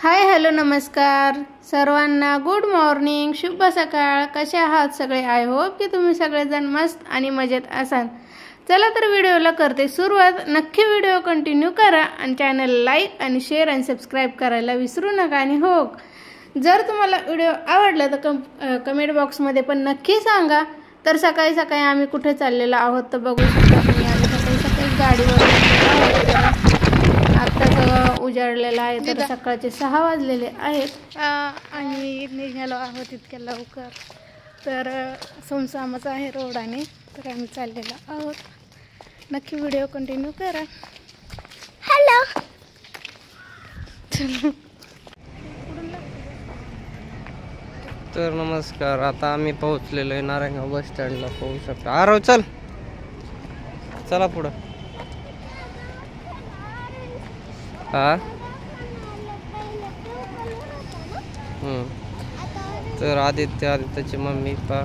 Hi hello नमस्कार सर्वांना, good morning, शुभ सकाळ. कसे आहात सगळे? आय होप की तुम्ही सगळेजण मस्त आणि मजेत असाल. चला तर व्हिडिओला करते सुरुवात. नक्की व्हिडिओ कंटिन्यू करा आणि चॅनल लाईक आणि शेअर आणि सबस्क्राईब करायला विसरू नका. आणि हो, जर तुम्हाला व्हिडिओ आवडला तर कमेंट बॉक्समध्ये पण नक्की सांगा. तर सकाळी सकाळी आम्ही कुठे चाललेलो आहोत तर बघू शकता तुम्ही. आम्ही सकाळी सकाळी गाडीवर आत्ताच उजाडलेला आहे. तर सकाळचे 6 वाजलेले आहेत आणि निघालो आहोत इतक्या लवकर. तर सुमसामच आहे रोडाने. तर आम्ही चाललेलो आहोत. नक्की व्हिडिओ कंटिन्यू करा. हॅलो. तर नमस्कार, आता आम्ही पोहोचलेलो आहे नारायणगाव बस स्टँडला. पाहू शकता. आरव चल, चला पुढं. हा तर आदित्यची मम्मी पा.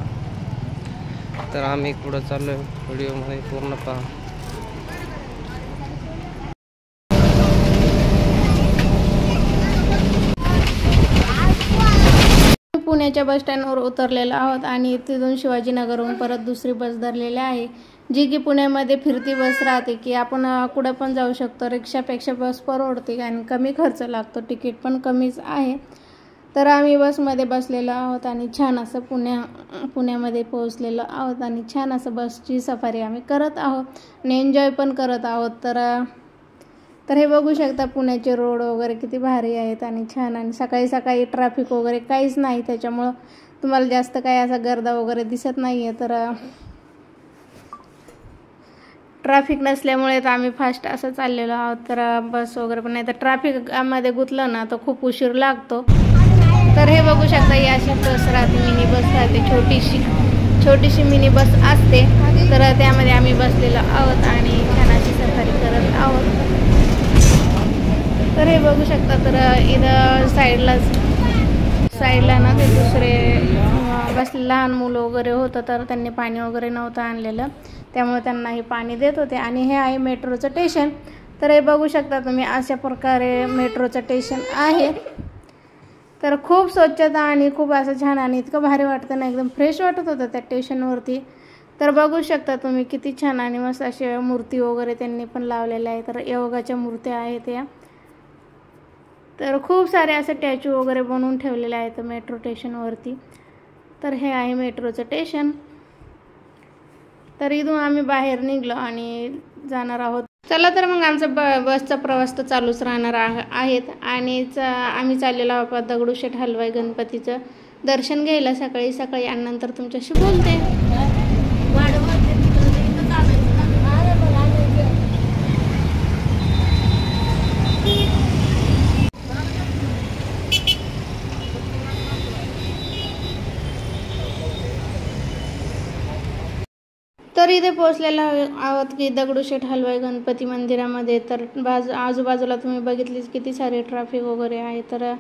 तर आम्ही पुढं चाललोय. व्हिडिओमध्ये पूर्ण पहा. पुण्याच्या बस स्टँडवर उतरलेलो आहोत आणि तिथून शिवाजीनगरहून परत दुसरी बस धरलेली आहे, जी की पुण्यामध्ये फिरती बस राहते की आपण कुठं पण जाऊ शकतो. रिक्षापेक्षा बस परवडते आणि कमी खर्च लागतो, तिकीट पण कमीच आहे. तर आम्ही बसमध्ये बसलेलो आहोत आणि छान असं पुण्यामध्ये पोहोचलेलो आहोत आणि छान असं बसची सफारी आम्ही करत आहोत आणि एन्जॉय पण करत आहोत. तर हे बघू शकता पुण्याचे रोड वगैरे किती भारी आहेत आणि छान. आणि सकाळी सकाळी ट्रॅफिक वगैरे काहीच नाही, त्याच्यामुळं तुम्हाला जास्त काही असा गर्दा वगैरे दिसत नाही आहे. तर ट्रॅफिक नसल्यामुळे तर आम्ही फास्ट असं चाललेलो आहोत. तर बस वगैरे पण नाही तर ट्रॅफिकमध्ये गुंतलं ना तर खूप उशीर लागतो. तर हे बघू शकता, ही अशी बस राहते, मिनी बस राहते, छोटीशी मिनी बस असते. तर त्यामध्ये आम्ही बसलेलो आहोत आणि छान अशी सफारी करत आहोत. तर हे बघू शकता. तर इथं साईडला ना ते दुसरे बस लहान मुलं वगैरे होतं, तर त्यांनी पाणी वगैरे नव्हतं आणलेलं, त्यामुळे त्यांना हे पाणी देत होते. आणि हे आहे मेट्रोचं स्टेशन. तर हे बघू शकता तुम्ही, अशा प्रकारे मेट्रोचं स्टेशन आहे. तर खूप स्वच्छता आणि खूप असं छान आणि इतकं भारी वाटतं ना, एकदम फ्रेश वाटत होतं त्या स्टेशनवरती. तर बघू शकता तुम्ही किती छान आणि मस्त असे मूर्ती वगैरे त्यांनी पण लावलेल्या आहे. तर योगाच्या मूर्त्या आहेत या. तर खूप सारे असे स्टॅच्यू वगैरे बनवून ठेवलेले आहेत मेट्रो स्टेशनवरती. तर हे आहे मेट्रोचं स्टेशन. तर इथून आम्ही बाहेर निघलो आणि जाणार आहोत. चला तर मग आमचा बसचा प्रवास तर चालूच राहणार आहेत. आणि आम्ही चाललेलो आहोत दगडूशेठ हलवाई गणपतीचं दर्शन घ्यायला सकाळी सकाळी. आणि नंतर तुमच्याशी बोलते. तर इथे पोहोचलेला आहोत की दगडूशेठ हलवाई गणपती मंदिरामध्ये. तर आजूबाजूला तुम्ही बघितलीच किती सारे ट्रॅफिक वगैरे आहे. तर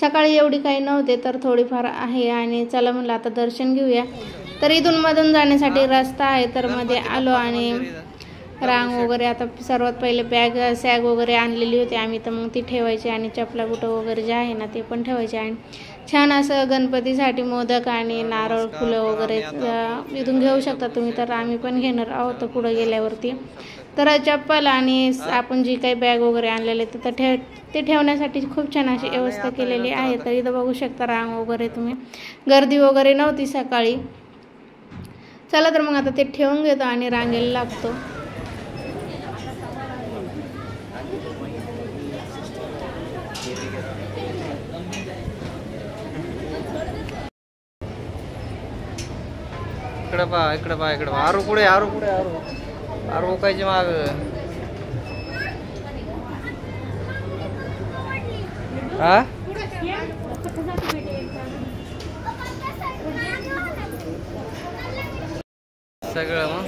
सकाळी एवढी काही नव्हते, तर थोडीफार आहे. आणि चला म्हणलं आता दर्शन घेऊया. तर इथून मधून जाण्यासाठी रस्ता आहे. तर मध्ये आलो आणि रांग वगैरे, आता सर्वात पहिले सॅग वगैरे आणलेली होती आम्ही, तर मग ती ठेवायची आणि चपला बुटं वगैरे जे आहे ना ते पण ठेवायचे. आणि छान असं गणपतीसाठी मोदक आणि नारळ फुलं वगैरे इथून घेऊ शकता तुम्ही. तर आम्ही पण घेणार आहोत पुढं गेल्यावरती. तर चप्पल आणि आपण जी काही बॅग वगैरे आणलेले तिथं ते ठेवण्यासाठी खूप छान अशी व्यवस्था केलेली आहे. तर इथं बघू शकता रांग वगैरे तुम्ही, गर्दी वगैरे नव्हती सकाळी. चला तर मग आता ते ठेवून घेतो आणि रांगेला लागतो. इकडे पहा. आरू कुठे? आरू कायची माग. हा सगळं मग.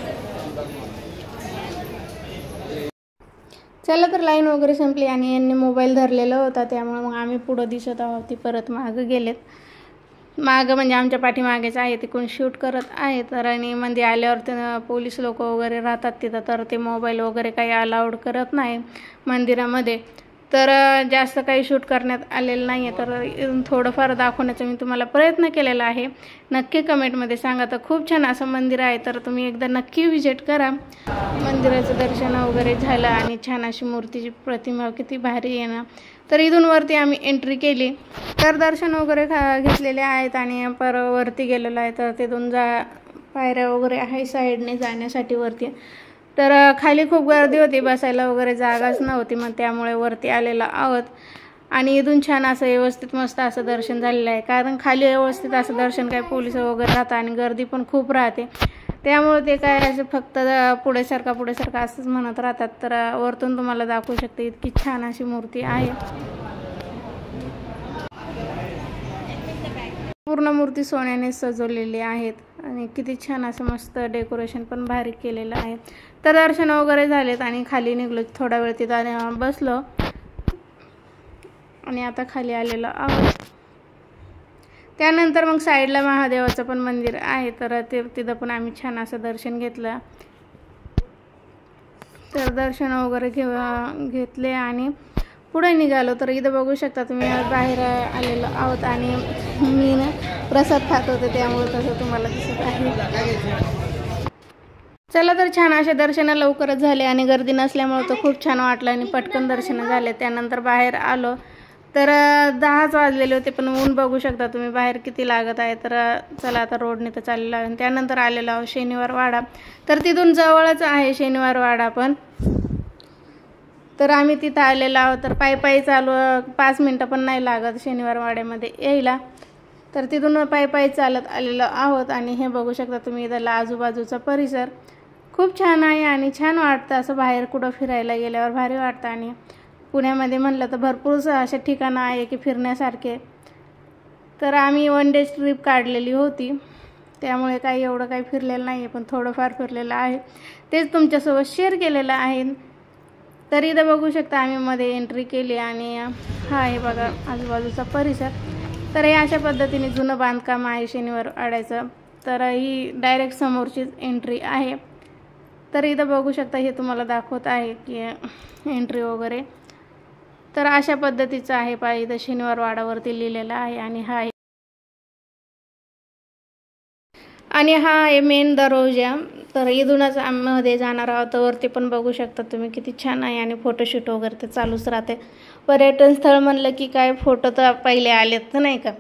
चला तर लाईन वगैरे संपली आणि यांनी मोबाईल धरलेला होता, त्यामुळे मग आम्ही पुढं दिसत आहोत. ती परत मागं गेलेत. मागं म्हणजे आमच्या पाठीमागेच आहे, ते कोण शूट करत आहे. तर आणि मध्ये आल्यावर ते पोलीस लोक वगैरे राहतात तिथं, तर ते मोबाईल वगैरे काही अलाउड करत नाही मंदिरामध्ये. तर जास्त काही शूट करण्यात आलेलं नाही आहे, तर थोडंफार दाखवण्याचा मी तुम्हाला प्रयत्न केलेला आहे. नक्की कमेंटमध्ये सांगा. तर खूप छान असं मंदिर आहे, तर तुम्ही एकदा नक्की व्हिजिट करा. मंदिराचं दर्शन वगैरे झालं आणि छान अशी मूर्तीची प्रतिमा किती भारी आहे ना. तर इथून वरती आम्ही एंट्री केली, तर दर्शन वगैरे घेतलेले आहेत आणि वरती गेलेलो आहे. तर तिथून पायऱ्या वगैरे आहे साईडने जाण्यासाठी वरती. तर खाली खूप गर्दी होती, बसायला वगैरे जागाच नव्हती, मग त्यामुळे वरती आलेलो आहोत. आणि इथून छान असं व्यवस्थित मस्त असं दर्शन झालेलं आहे, कारण खाली व्यवस्थित असं दर्शन काय पोलीस वगैरे राहतात आणि गर्दी पण खूप राहते, त्यामुळे ते काय असं फक्त पुढे सरका असंच म्हणत राहतात. तर वरतून तुम्हाला दाखवू शकते, इतकी छान अशी मूर्ती आहे. पूर्ण मूर्ती सोन्याने सजवलेली आहेत आणि किती छान असं मस्त डेकोरेशन पण भारी केलेलं आहे. तर दर्शन वगैरे झालेत आणि खाली निघलो, थोडा वेळ तिथं बसलो आणि आता खाली आलेलो आहोत. त्यानंतर मग साईडला महादेवाचं पण मंदिर आहे, तर तिथं पण आम्ही छान असं दर्शन घेतलं. तर दर्शन वगैरे घेतले आणि पुढे निघालो. तर इथं बघू शकता तुम्ही, बाहेर आलेलो आहोत आणि मी ना प्रसाद खात होते, त्यामुळे तसं तुम्हाला दिसत आहे. चला, तर छान असे दर्शन लवकरच झाले आणि गर्दी नसल्यामुळे तर खूप छान वाटलं आणि पटकन दर्शन झाले. त्यानंतर बाहेर आलो, तर 10च वाजलेले होते, पण ऊन बघू शकता तुम्ही बाहेर किती लागत आहे. तर चला आता रोडने तर चाललेलो आहे. त्यानंतर आलेलो आहोत शनिवार वाडा, तर तिथून जवळच आहे शनिवार वाडा पण. तर आम्ही तिथं आलेलो आहोत, तर पायी चालू 5 मिनटं पण नाही लागत शनिवार वाड्यामध्ये यायला. तर तिथून पायी चालत आलेलो आहोत आणि हे बघू शकता तुम्ही इथला आजूबाजूचा परिसर खूप छान आहे आणि छान वाटतं असं बाहेर कुठं फिरायला गेल्यावर भारी वाटतं. आणि पुण्यामध्ये म्हणलं तर भरपूर अशा ठिकाणं आहे की फिरण्यासारखे. तर आम्ही 1 डे ट्रिप काढलेली होती, त्यामुळे काही एवढं काही फिरलेलं नाही आहे, पण थोडंफार फिरलेलं आहे, तेच तुमच्यासोबत शेअर केलेलं आहे. तर इथं बघू शकता आम्ही मध्ये एंट्री केली आणि हा आहे बघा आजूबाजूचा परिसर. तर हे अशा पद्धतीने जुनं बांधकाम आहे शनिवार वाड्याचं. तर ही डायरेक्ट समोरचीच एंट्री आहे. तर इथं बघू शकता, हे तुम्हाला दाखवत आहे की एंट्री वगैरे. तर अशा पद्धतीचं आहे पहा, इथं शनिवार वाडावरती लिहिलेलं आहे. आणि हा आहे मेन दरवाजा. तर इथूनच आम्ही जाणार आहोत. वरती पण बघू शकता तुम्ही किती छान आहे आणि फोटोशूट वगैरे ते चालूच राहते. पर्यटन स्थळ म्हणलं की काय फोटो तर पहिले आलेत तर नाही का.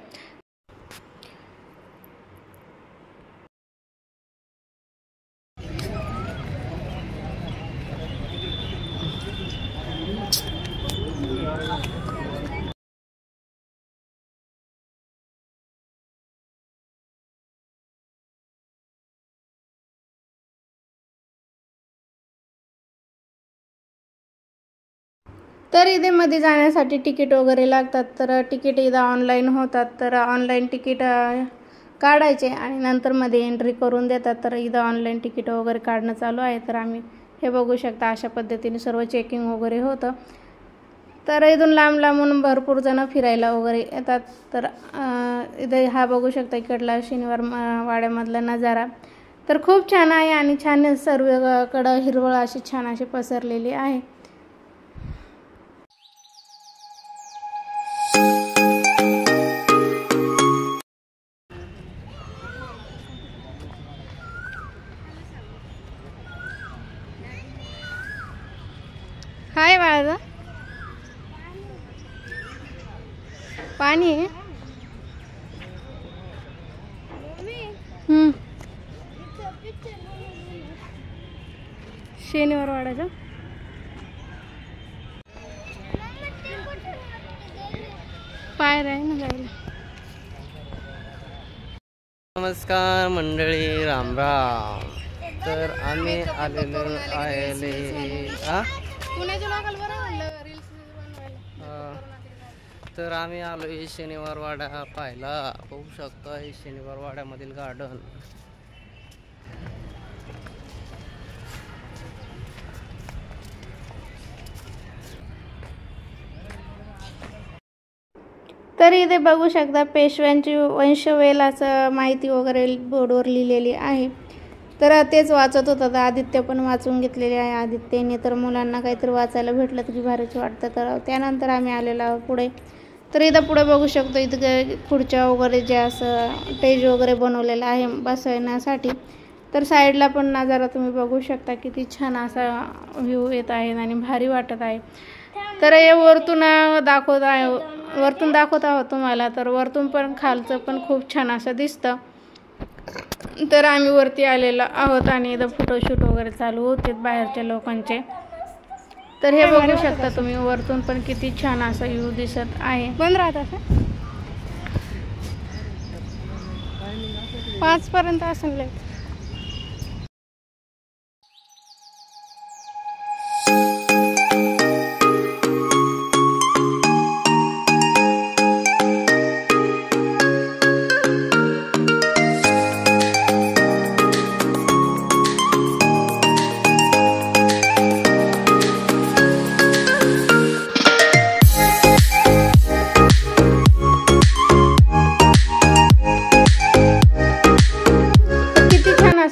तर इथे मध्ये जाण्यासाठी तिकीट वगैरे लागतात. तर तिकीट इथं ऑनलाईन होतात, तर ऑनलाईन तिकीट काढायचे आणि नंतर मध्ये एंट्री करून देतात. तर इथं ऑनलाईन तिकीट वगैरे काढणं चालू आहे. तर आम्ही हे बघू शकता अशा पद्धतीने सर्व चेकिंग वगैरे होतं. तर इथून लांबून भरपूर जण फिरायला वगैरे येतात. तर इथे हा बघू शकता इकडला शनिवार वाड्यामधला नजारा. तर खूप छान आहे आणि छान सर्वकडं हिरवळ अशी छान अशी पसरलेली आहे. हाय बाळा, पाणी आहे. शनिवार वाड्याचा पायर आहे ना जायला. नमस्कार मंडळी, राम राम. तर आम्ही आलेलो आहे तर आम्ही आलो हे शनिवार वाडा पाहायला. बघू शकता हे शनिवार वाड्यामधील गार्डन. तर इथे बघू शकता पेशव्यांची वंशवेल असं माहिती वगैरे बोर्डवर लिहिलेली आहे. तर तेच वाचत होता. तर आदित्य पण वाचून घेतलेले आहे. आदित्यने तर मुलांना काहीतरी वाचायला भेटलं तरी भारीच वाटतं. तर त्यानंतर आम्ही आलेलो आहोत पुढे. तर इथं पुढे बघू शकतो, इथं खुर्च्या वगैरे जे असं स्टेज वगैरे बनवलेलं आहे बसवण्यासाठी. तर साईडला पण नजारा तुम्ही बघू शकता, किती छान असा व्ह्यू येत आहे आणि भारी वाटत आहे. तर हे वरतून दाखवत आहोत तुम्हाला. तर वरतून पण खालचं पण खूप छान असं दिसतं. तर आम्ही वरती आलेलो आहोत आणि इथं फोटोशूट वगैरे चालू होते बाहेरच्या लोकांचे. तर हे बघू शकता तुम्ही, वरतून पण किती छान असा व्ह्यू दिसत आहे. बंद राहत असं 5 पर्यंत असेल.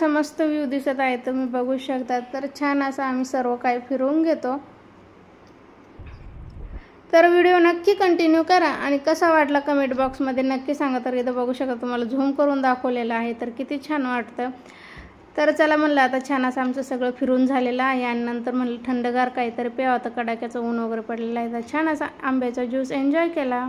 मस्त व्ह्यू दिसत आहे, तुम्ही बघू शकता. तर छान असं आम्ही सर्व काही फिरवून घेतो. तर व्हिडिओ नक्की कंटिन्यू करा आणि कसा वाटला कमेंट बॉक्समध्ये नक्की सांगा. तर इथं बघू शकता, तुम्हाला झूम करून दाखवलेलं आहे. तर किती छान वाटतं. तर चला म्हणलं, आता छान असं आमचं सगळं फिरून झालेलं आहे आणि नंतर म्हणलं थंडगार काहीतरी प्यावं. तर कडाक्याचं ऊन वगैरे पडलेलं आहे. तर छान असा आंब्याचा ज्यूस एन्जॉय केला.